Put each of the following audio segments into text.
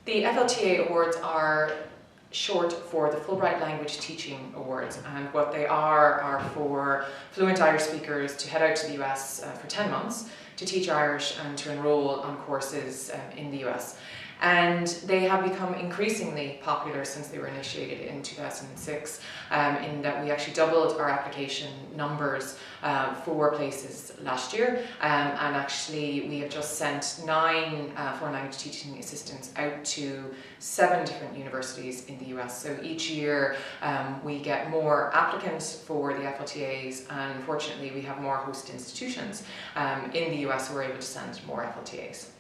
The FLTA Awards are short for the Fulbright Language Teaching Awards, and what they are for fluent Irish speakers to head out to the US for 10 months to teach Irish and to enroll on courses in the US. And they have become increasingly popular since they were initiated in 2006, in that we actually doubled our application numbers for places last year, and actually we have just sent 9 foreign language teaching assistants out to 7 different universities in the US. So each year we get more applicants for the FLTAs, and fortunately we have more host institutions in the US who are able to send more FLTAs.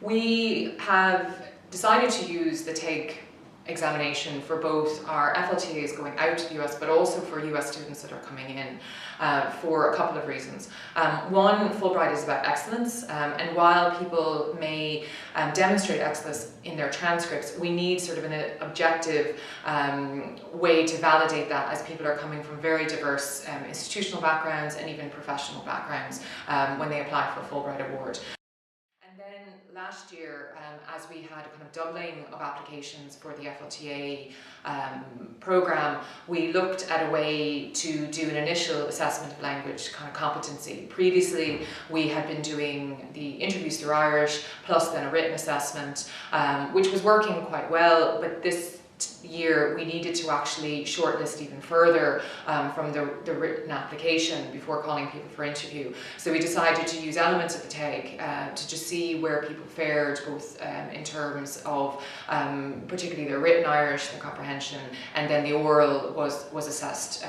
We have decided to use the TEG examination for both our FLTAs going out to the US, but also for US students that are coming in for a couple of reasons. One, Fulbright is about excellence, and while people may demonstrate excellence in their transcripts, we need sort of an objective way to validate that, as people are coming from very diverse institutional backgrounds and even professional backgrounds when they apply for a Fulbright Award. And then last year, as we had a kind of doubling of applications for the FLTA programme, we looked at a way to do an initial assessment of language kind of competency. Previously, we had been doing the interviews through Irish, plus then a written assessment, which was working quite well, but this year we needed to actually shortlist even further from the written application before calling people for interview. So we decided to use elements of the TEG to just see where people fared, both in terms of particularly their written Irish, their comprehension, and then the oral was assessed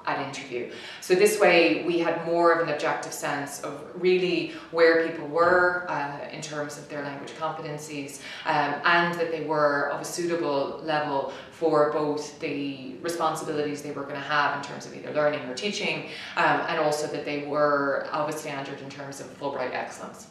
at interview. So this way we had more of an objective sense of really where people were in terms of their language competencies, and that they were of a suitable level for both the responsibilities they were going to have in terms of either learning or teaching, and also that they were of a standard in terms of Fulbright excellence.